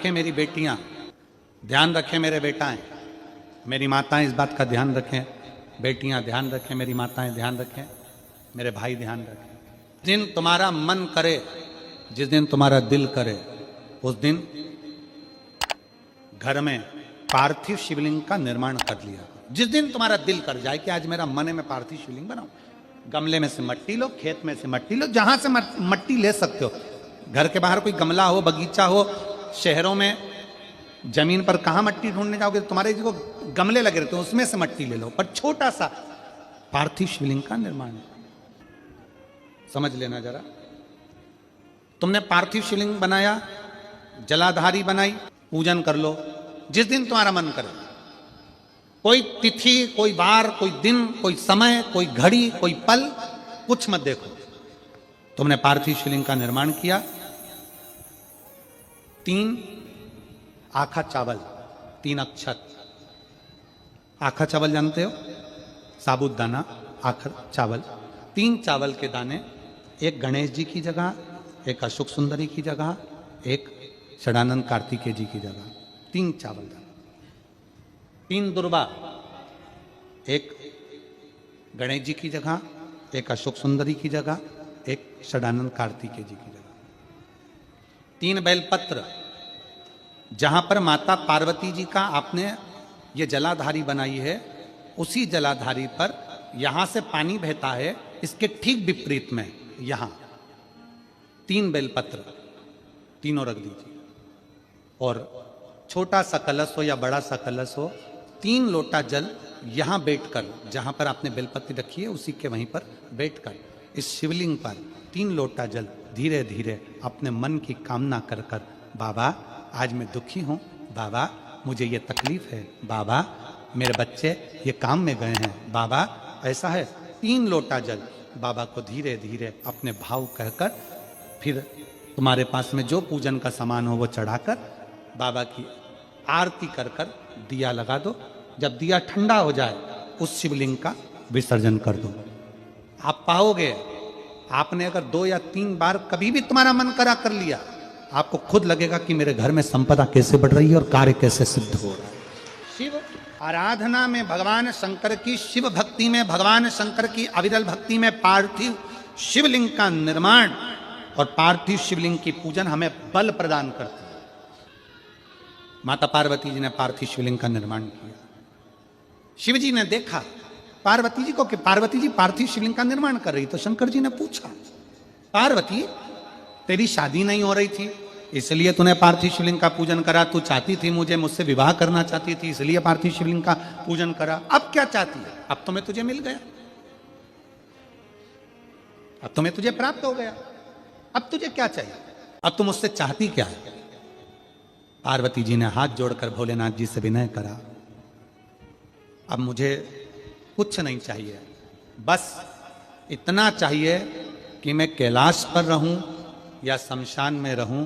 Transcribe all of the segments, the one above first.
रखें मेरी बेटियां, ध्यान रखें मेरे बेटाएं, मेरी माताएं इस बात का ध्यान रखें, बेटियां ध्यान रखें, मेरी माताएं ध्यान रखें, मेरे भाई ध्यान रखें। जिस दिन तुम्हारा मन करे, जिस दिन तुम्हारा दिल करे, उस दिन घर में पार्थिव शिवलिंग का निर्माण कर लिया। जिस दिन तुम्हारा दिल कर जाए कि आज मेरा मन है मैं पार्थिव शिवलिंग बनाऊं, गमले में से मट्टी लो, खेत में से मट्टी लो, जहां से मट्टी ले सकते हो। घर के बाहर कोई गमला हो, बगीचा हो, शहरों में जमीन पर कहां मट्टी ढूंढने जाओगे, तुम्हारे जो गमले लगे रहते हैं उसमें से मट्टी ले लो, पर छोटा सा पार्थिव शिवलिंग का निर्माण समझ लेना जरा। तुमने पार्थिव शिवलिंग बनाया, जलाधारी बनाई, पूजन कर लो जिस दिन तुम्हारा मन करे। कोई तिथि, कोई वार, कोई दिन, कोई समय, कोई घड़ी, कोई पल, कुछ मत देखो। तुमने पार्थिव शिवलिंग का निर्माण किया। 3 आखा चावल, 3 अक्षत। आखा चावल जानते हो, साबुत दाना, आखा चावल। 3 चावल के दाने, एक गणेश जी की जगह, एक अशोक सुंदरी की जगह, एक षडानंद कार्तिकेय जी की जगह। 3 चावल दाना। 3 दुर्वा, एक गणेश जी की जगह, एक अशोक सुंदरी की जगह, एक षडानंद कार्तिकेय जी की जगह। 3 बेलपत्र, जहां पर माता पार्वती जी का आपने ये जलाधारी बनाई है, उसी जलाधारी पर यहां से पानी बहता है, इसके ठीक विपरीत में यहां 3 बेलपत्र, तीनों रख दीजिए। और छोटा सा कलश हो या बड़ा सा कलश हो, 3 लोटा जल यहां बैठकर, जहां पर आपने बेलपत्ती रखी है उसी के वहीं पर बैठकर इस शिवलिंग पर 3 लोटा जल धीरे धीरे अपने मन की कामना कर कर, बाबा आज मैं दुखी हूं, बाबा मुझे ये तकलीफ है, बाबा मेरे बच्चे ये काम में गए हैं, बाबा ऐसा है। 3 लोटा जल बाबा को धीरे धीरे अपने भाव कहकर, फिर तुम्हारे पास में जो पूजन का सामान हो वो चढ़ाकर बाबा की आरती कर कर दिया लगा दो। जब दिया ठंडा हो जाए उस शिवलिंग का विसर्जन कर दो। आप पाओगे, आपने अगर 2 या 3 बार कभी भी तुम्हारा मन करा कर लिया, आपको खुद लगेगा कि मेरे घर में संपदा कैसे बढ़ रही है और कार्य कैसे सिद्ध हो रहा है। शिव आराधना में भगवान शंकर की, शिव भक्ति में भगवान शंकर की अविरल भक्ति में पार्थिव शिवलिंग का निर्माण और पार्थिव शिवलिंग की पूजन हमें बल प्रदान करती है। माता पार्वती जी ने पार्थिव शिवलिंग का निर्माण किया। शिव जी ने देखा पार्वती जी को कि पार्वती जी पार्थिव शिवलिंग का निर्माण कर रही, तो शंकर जी ने पूछा, पार्वती तेरी शादी नहीं हो रही थी इसलिए तूने पार्थिव शिवलिंग का पूजन करा, तू चाहती थी मुझे, मुझसे विवाह करना चाहती थी इसलिए पार्थिव शिवलिंग का पूजन करा, अब क्या चाहती है? अब तो मैं तुझे मिल गया, अब तो मैं तुझे प्राप्त हो गया, अब तुझे क्या चाहिए, अब तुम मुझसे चाहती क्या है? पार्वती जी ने हाथ जोड़कर भोलेनाथ जी से विनय करा, अब मुझे कुछ नहीं चाहिए, बस इतना चाहिए कि मैं कैलाश पर रहूं या शमशान में रहूं,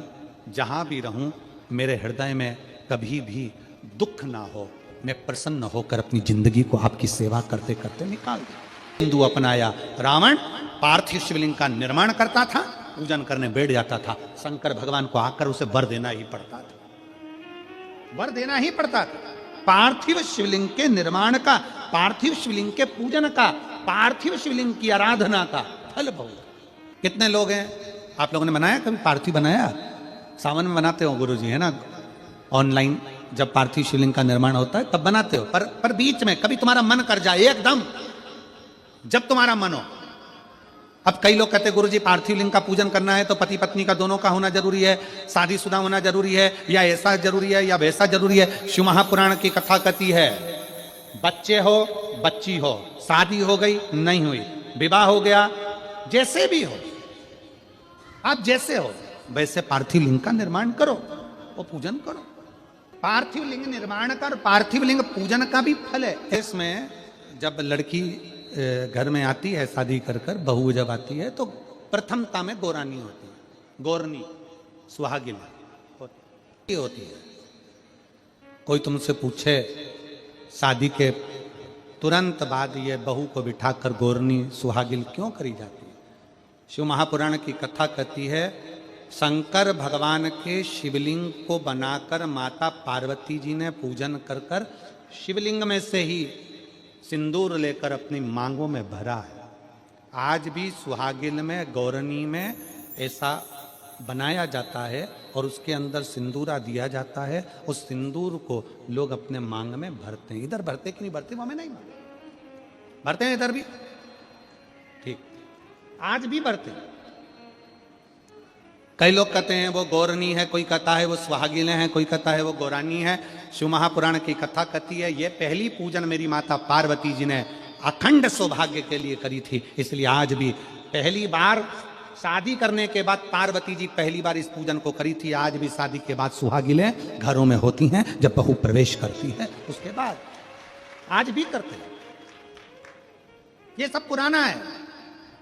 जहां भी रहूं मेरे हृदय में कभी भी दुख ना हो, मैं प्रसन्न होकर अपनी जिंदगी को आपकी सेवा करते करते निकाल दूं। हिंदू अपनाया, रावण पार्थिव शिवलिंग का निर्माण करता था, पूजन करने बैठ जाता था, शंकर भगवान को आकर उसे वर देना ही पड़ता था, वर देना ही पड़ता था। पार्थिव शिवलिंग के निर्माण का, पार्थिव शिवलिंग के पूजन का, पार्थिव शिवलिंग की आराधना का फल बहुत। कितने लोग हैं, आप लोगों ने बनाया कभी पार्थिव? बनाया, सावन में बनाते हो गुरुजी, है ना, ऑनलाइन जब पार्थिव शिवलिंग का निर्माण होता है तब बनाते हो, पर बीच में कभी तुम्हारा मन कर जाए एकदम, जब तुम्हारा मन हो। अब कई लोग कहते हैं गुरुजी पार्थिव लिंग का पूजन करना है तो पति पत्नी का दोनों का होना जरूरी है, शादीशुदा होना जरूरी है, या ऐसा जरूरी है या वैसा जरूरी है। शिव महापुराण की कथा कहती है, बच्चे हो बच्ची हो, शादी हो गई नहीं हुई, विवाह हो गया, जैसे भी हो, आप जैसे हो वैसे पार्थिव लिंग का निर्माण करो, वो पूजन करो। पार्थिव लिंग निर्माण कर, पार्थिव लिंग पूजन का भी फल है। इसमें जब लड़की घर में आती है शादी कर कर, बहू जब आती है तो प्रथमता में गोरानी होती है, गोरनी सुहागिन होती है। कोई तुमसे पूछे शादी के तुरंत बाद ये बहू को बिठाकर गोरनी सुहागिन क्यों करी जाती है? शिव महापुराण की कथा कहती है, शंकर भगवान के शिवलिंग को बनाकर माता पार्वती जी ने पूजन कर कर शिवलिंग में से ही सिंदूर लेकर अपनी मांगों में भरा है। आज भी सुहागिन में, गौरनी में ऐसा बनाया जाता है और उसके अंदर सिंदूरा दिया जाता है। उस सिंदूर को लोग अपने मांग में भरते हैं। इधर भरते कि नहीं भरते, वो हमें नहीं भरते हैं, इधर भी ठीक, आज भी भरते हैं। कई लोग कहते हैं वो गौरनी है, कोई कहता है वो सुहागिन है, कोई कहता है वो गौरानी है। शिव महापुराण की कथा कहती है ये पहली पूजन मेरी माता पार्वती जी ने अखंड सौभाग्य के लिए करी थी, इसलिए आज भी पहली बार शादी करने के बाद पार्वती जी पहली बार इस पूजन को करी थी। आज भी शादी के बाद सुहागिनें घरों में होती हैं, जब बहू प्रवेश करती है उसके बाद आज भी करते हैं। ये सब पुराना है,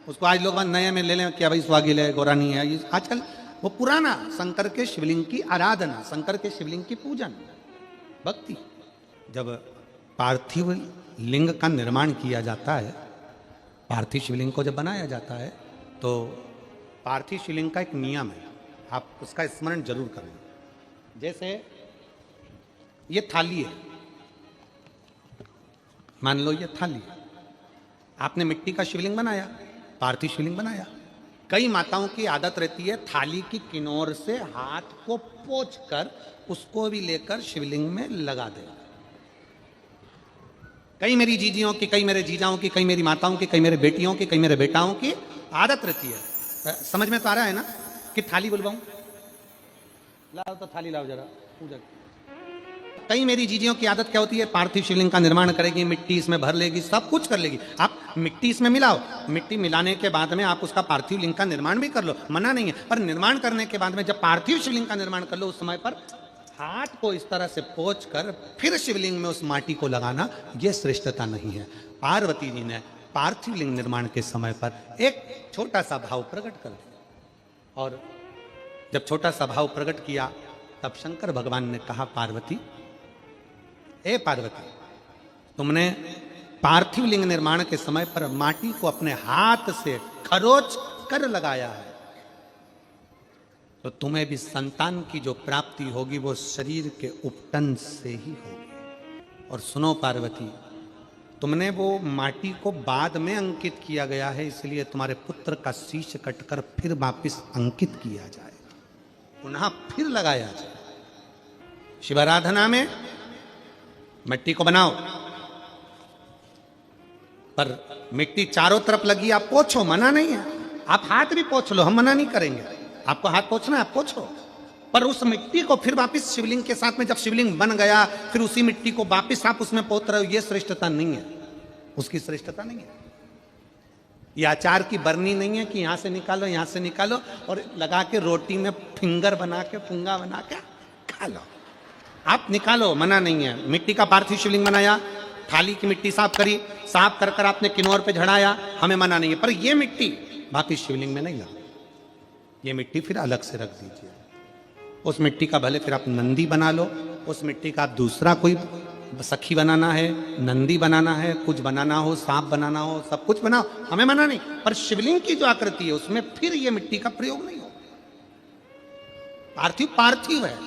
उसको आज लोग नए में ले लें क्या भाई सुहागिन है, गौरानी है। ये आजकल वो पुराना शंकर के शिवलिंग की आराधना, शंकर के शिवलिंग की पूजन, भक्ति। जब पार्थिव लिंग का निर्माण किया जाता है, पार्थिव शिवलिंग को जब बनाया जाता है तो पार्थिव शिवलिंग का एक नियम है, आप उसका स्मरण जरूर करें। जैसे ये थाली है, मान लो ये थाली है, आपने मिट्टी का शिवलिंग बनाया, पार्थिव शिवलिंग बनाया। कई माताओं की आदत रहती है थाली की किनोर से हाथ को पोंछकर उसको भी लेकर शिवलिंग में लगा दे। कई मेरी जीजियों की, कई मेरे जीजाओं की, कई मेरी माताओं की, कई मेरे बेटियों की, कई मेरे बेटाओं की आदत रहती है। समझ में तो आ रहा है ना कि थाली बुलवाऊं? लाओ तो थाली लाओ जरा पूजा। कई मेरी जीजियों की आदत क्या होती है, पार्थिव शिवलिंग का निर्माण करेगी, मिट्टी इसमें भर लेगी, सब कुछ कर लेगी। आप मिट्टी इसमें मिलाओ, मिट्टी मिलाने के बाद में आप उसका पार्थिव लिंग का निर्माण भी कर लो, मना नहीं है। पर निर्माण करने के बाद में जब पार्थिव शिवलिंग का निर्माण कर लो, उस समय पर हाथ को इस तरह से पोंछ कर फिर शिवलिंग में उस माटी को लगाना, यह श्रेष्ठता नहीं है। पार्वती जी ने पार्थिव लिंग निर्माण के समय पर एक छोटा सा भाव प्रकट कर दिया, और जब छोटा सा भाव प्रकट किया तब शंकर भगवान ने कहा, पार्वती, ए पार्वती, तुमने पार्थिव लिंग निर्माण के समय पर माटी को अपने हाथ से खरोच कर लगाया है, तो तुम्हें भी संतान की जो प्राप्ति होगी वो शरीर के उपटन से ही होगी। और सुनो पार्वती, तुमने वो माटी को बाद में अंकित किया गया है, इसलिए तुम्हारे पुत्र का शीश कटकर फिर वापिस अंकित किया जाएगा, पुनः फिर लगाया जाए। शिवाराधना में मिट्टी को बनाओ, पर मिट्टी चारों तरफ लगी, आप पोंछो, मना नहीं है। आप हाथ भी पोंछ लो, हम मना नहीं करेंगे। आपको हाथ पोंछना है आप पोंछो, पर उस मिट्टी को फिर वापस शिवलिंग के साथ में, जब शिवलिंग बन गया फिर उसी मिट्टी को वापस आप उसमें पोत रहे हो, ये श्रेष्ठता नहीं है, उसकी श्रेष्ठता नहीं है। ये आचार की बरनी नहीं है कि यहां से निकालो, यहां से निकालो और लगा के रोटी में फिंगर बना के, पुंगा बना के खा लो। आप निकालो, मना नहीं है। मिट्टी का पार्थिव शिवलिंग बनाया, थाली की मिट्टी साफ करी, साफ कर कर आपने किनौर पे झड़ाया, हमें मना नहीं है। पर ये मिट्टी वापिस शिवलिंग में नहीं लगी, ये मिट्टी फिर अलग से रख दीजिए। उस मिट्टी का भले फिर आप नंदी बना लो, उस मिट्टी का आप दूसरा कोई सखी बनाना है, नंदी बनाना है, कुछ बनाना हो, सांप बनाना हो, सब कुछ बनाओ, हमें मना नहीं। पर शिवलिंग की जो आकृति है उसमें फिर ये मिट्टी का प्रयोग नहीं हो। पार्थिव पार्थिव है।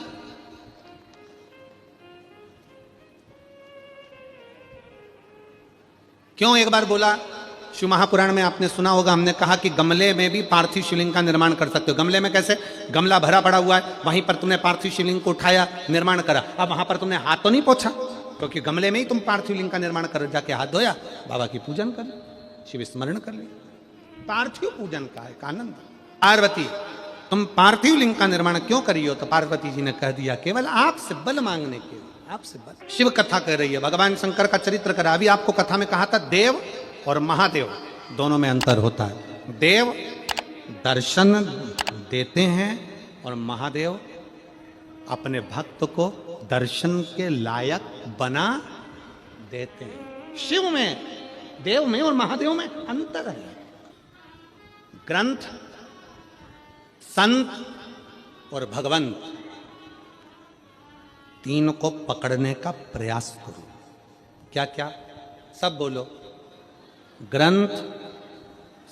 क्यों एक बार बोला, शिव महापुराण में आपने सुना होगा, हमने कहा कि गमले में भी पार्थिव शिवलिंग का निर्माण कर सकते हो। गमले में कैसे? गमला भरा पड़ा हुआ है, वहीं पर तुमने पार्थिव शिवलिंग को उठाया, निर्माण करा। अब वहां पर तुमने हाथ तो नहीं पोंछा, क्योंकि गमले में ही तुम पार्थिव लिंग का निर्माण कर, जाके हाथ धोया, बाबा की पूजन कर, शिव स्मरण कर लिया। पार्थिव पूजन का एक आनंद। पार्वती, तुम पार्थिव लिंग का निर्माण क्यों करी हो? तो पार्वती जी ने कह दिया, केवल आपसे बल मांगने के लिए, आपसे बल। शिव कथा कह रही है, भगवान शंकर का चरित्र करा। अभी आपको कथा में कहा था देव और महादेव दोनों में अंतर होता है। देव दर्शन देते हैं और महादेव अपने भक्त को दर्शन के लायक बना देते हैं। शिव में, देव में और महादेव में अंतर है। ग्रंथ, संत और भगवंत, तीन को पकड़ने का प्रयास करो। क्या क्या? सब बोलो। ग्रंथ,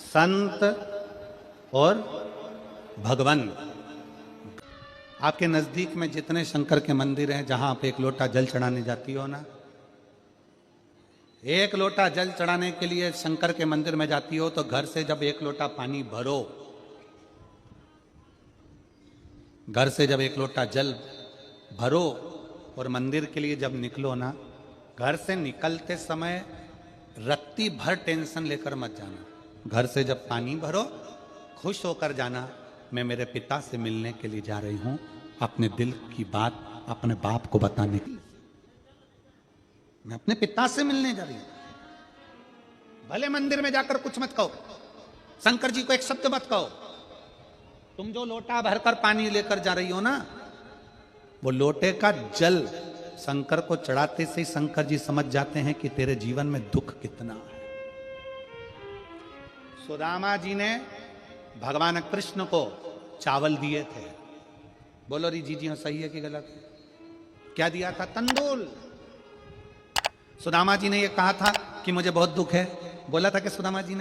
संत और भगवंत, आपके नजदीक में जितने शंकर के मंदिर हैं, जहां आप एक लोटा जल चढ़ाने जाती हो ना, एक लोटा जल चढ़ाने के लिए शंकर के मंदिर में जाती हो, तो घर से जब एक लोटा पानी भरो, घर से जब एक लोटा जल भरो और मंदिर के लिए जब निकलो ना, घर से निकलते समय रत्ती भर टेंशन लेकर मत जाना। घर से जब पानी भरो, खुश होकर जाना, मैं मेरे पिता से मिलने के लिए जा रही हूं, अपने दिल की बात अपने बाप को बताने के लिए। मैं अपने पिता से मिलने जा रही हूं। भले मंदिर में जाकर कुछ मत कहो, शंकर जी को एक शब्द मत कहो। तुम जो लोटा भरकर पानी लेकर जा रही हो ना, वो लोटे का जल शंकर को चढ़ाते से ही शंकर जी समझ जाते हैं कि तेरे जीवन में दुख कितना है। सुदामा जी ने भगवान कृष्ण को चावल दिए थे। बोलो री जी हाँ, सही है कि गलत? क्या दिया था? तंदूल। सुदामा जी ने यह कहा था कि मुझे बहुत दुख है। बोला था कि सुदामा जी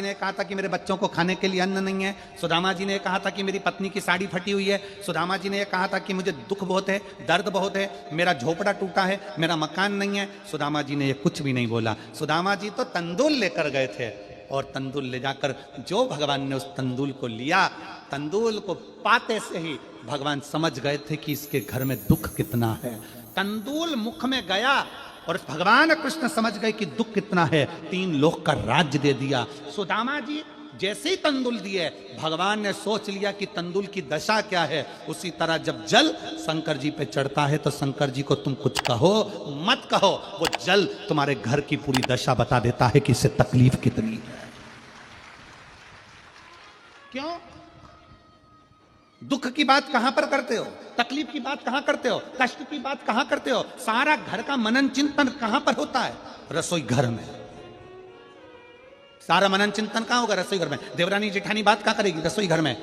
ने कहा था कि मेरे बच्चों को खाने के लिए अन्न नहीं है। सुदामा जी ने कहा था कि मेरी पत्नी की साड़ी फटी हुई है। सुदामा जी ने कहा था कि मुझे दुख बहुत है, दर्द बहुत है, मेरा झोपड़ा टूटा है, मेरा मकान नहीं है। सुदामा जी ने ये कुछ भी नहीं बोला। सुदामा जी तो तंदूल लेकर गए थे, और तंदूल ले जाकर जो भगवान ने उस तंदूल को लिया, तंदूल को पाते से ही भगवान समझ गए थे कि इसके घर में दुख कितना है। तंदूल मुख में गया और भगवान कृष्ण समझ गए कि दुख कितना है, 3 लोक का राज्य दे दिया। सुदामा जी जैसे ही तंदूल दिए, भगवान ने सोच लिया कि तंदूल की दशा क्या है। उसी तरह जब जल शंकर जी पे चढ़ता है, तो शंकर जी को तुम कुछ कहो मत कहो, वो जल तुम्हारे घर की पूरी दशा बता देता है कि इससे तकलीफ कितनी है। क्यों? दुख की बात कहां पर करते हो, तकलीफ की बात कहां करते हो, कष्ट की बात कहां करते हो? सारा घर का मनन चिंतन कहां पर होता है? रसोई घर में। सारा मनन चिंतन कहां होगा? रसोई घर में। देवरानी जेठानी बात कहां करेगी? रसोई घर में।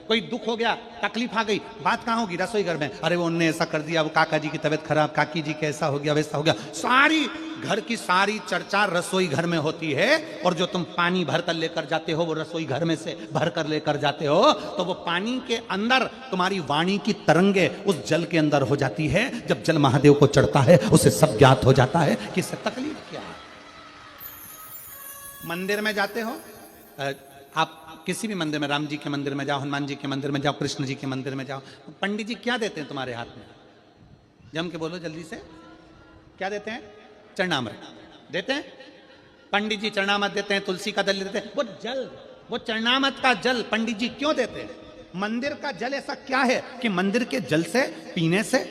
कोई दुख हो गया, तकलीफ आ गई, बात कहां होगी? रसोई घर में। अरे वो उनने ऐसा कर दिया, वो काका जी की तबीयत खराब, काकी जी कैसा हो गया, वैसा हो गया। सारी घर की सारी चर्चा रसोई घर में होती है। और जो तुम पानी भरकर लेकर जाते हो, वो रसोई घर में से भरकर लेकर जाते हो, तो वो पानी के अंदर तुम्हारी वाणी की तरंगे उस जल के अंदर हो जाती है। जब जल महादेव को चढ़ता है, उसे सब ज्ञात हो जाता है कि इससे तकलीफ क्या है। मंदिर में जाते हो, आप किसी भी मंदिर में, राम जी के मंदिर में जाओ, हनुमान जी के मंदिर में जाओ, कृष्ण जी के मंदिर में जाओ, पंडित जी क्या देते हैं तुम्हारे हाथ में? जम के बोलो जल्दी से, क्या देते हैं? चरणामृत देते हैं। पंडित जी चरणामृत देते हैं, तुलसी का दल देते हैं। वो जल, वो चरणामृत का जल पंडित जी क्यों देते हैं? मंदिर का जल ऐसा क्या है कि मंदिर के जल से पीने से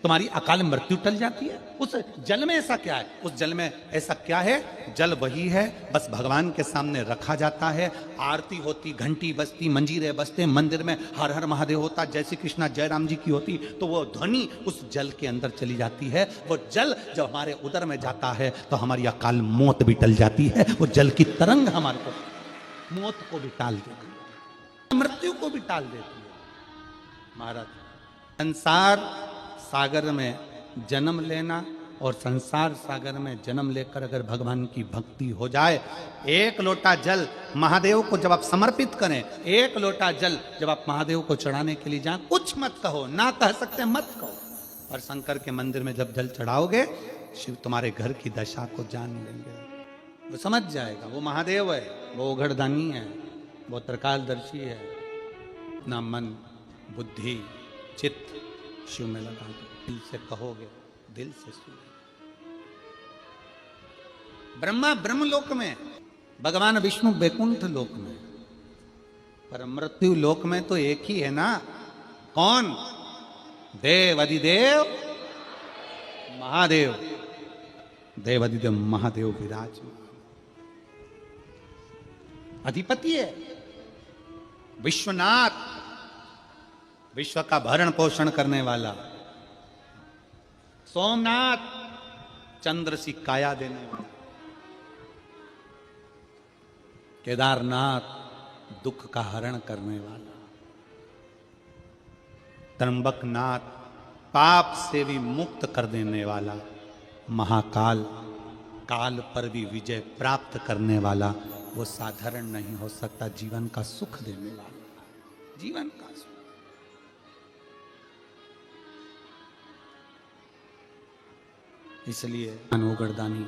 तुम्हारी अकाल मृत्यु टल जाती है? उस जल में ऐसा क्या है? उस जल में ऐसा क्या है? जल वही है, बस भगवान के सामने रखा जाता है, आरती होती, घंटी बजती, मंजीरे बजते, मंदिर में हर हर महादेव होता, जय श्री कृष्णा जय राम जी की होती, तो वो ध्वनि उस जल के अंदर चली जाती है। वो जल जब हमारे उदर में जाता है, तो हमारी अकाल मौत भी टल जाती है। वो जल की तरंग हमारे को मौत को भी टाल देती है, मृत्यु को भी टाल देती है। महाराज, संसार सागर में जन्म लेना और संसार सागर में जन्म लेकर अगर भगवान की भक्ति हो जाए, एक लोटा जल महादेव को जब आप समर्पित करें, एक लोटा जल जब आप महादेव को चढ़ाने के लिए जाएं, कुछ मत कहो, ना कह सकते मत कहो। और शंकर के मंदिर में जब जल चढ़ाओगे, शिव तुम्हारे घर की दशा को जान लेंगे, वो समझ जाएगा। वो महादेव है, वो उघड़दानी है, वो त्रिकालदर्शी है। अपना मन बुद्धि चित्त शिव में लगा दो, दिल से कहोगे, दिल से सुनो। ब्रह्मा ब्रह्मलोक में, भगवान विष्णु वैकुंठ लोक में, पर मृत्यु लोक में तो एक ही है ना। कौन? देव अधिदेव महादेव। देव अधिदेव महादेव विराजमान अधिपति है, विश्वनाथ, विश्व का भरण पोषण करने वाला। सोमनाथ, चंद्र सी काया देने वाला। केदारनाथ, दुख का हरण करने वाला। त्र्यंबकनाथ, पाप से भी मुक्त कर देने वाला। महाकाल, काल पर भी विजय प्राप्त करने वाला। वो साधारण नहीं हो सकता, जीवन का सुख देने वाला, जीवन का सुख। इसलिए अनोगरदानी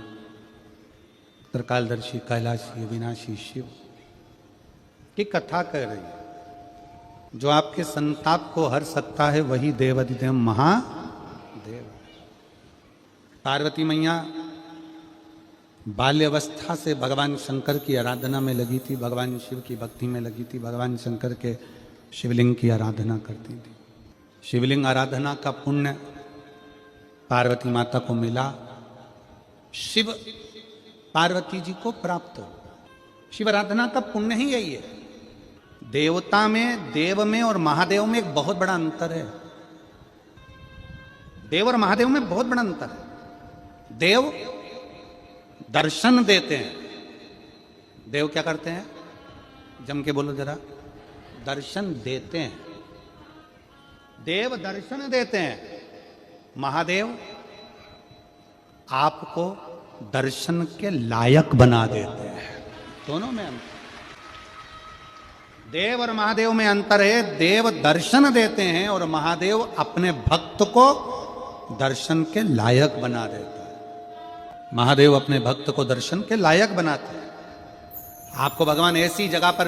त्रिकालदर्शी कैलाशी अविनाशी शिव की कथा कर रही है। जो आपके संताप को हर सकता है वही देवाधिदेव महादेव। पार्वती मैया बाल्यवस्था से भगवान शंकर की आराधना में लगी थी, भगवान शिव की भक्ति में लगी थी, भगवान शंकर के शिवलिंग की आराधना करती थी। शिवलिंग आराधना का पुण्य पार्वती माता को मिला, शिव पार्वती जी को प्राप्त हो। शिव आराधना का पुण्य ही यही है। देवता में, देव में और महादेव में एक बहुत बड़ा अंतर है। देव और महादेव में बहुत बड़ा अंतर है। देव दर्शन देते हैं। देव क्या करते हैं? जम के बोलो जरा। दर्शन देते हैं। देव दर्शन देते हैं। महादेव आपको दर्शन के लायक बना देते हैं। दोनों में अंतर। देव और महादेव में अंतर है। देव दर्शन देते हैं और महादेव अपने भक्त को दर्शन के लायक बना देता है। महादेव अपने भक्त को दर्शन के लायक बनाते हैं। आपको भगवान ऐसी जगह पर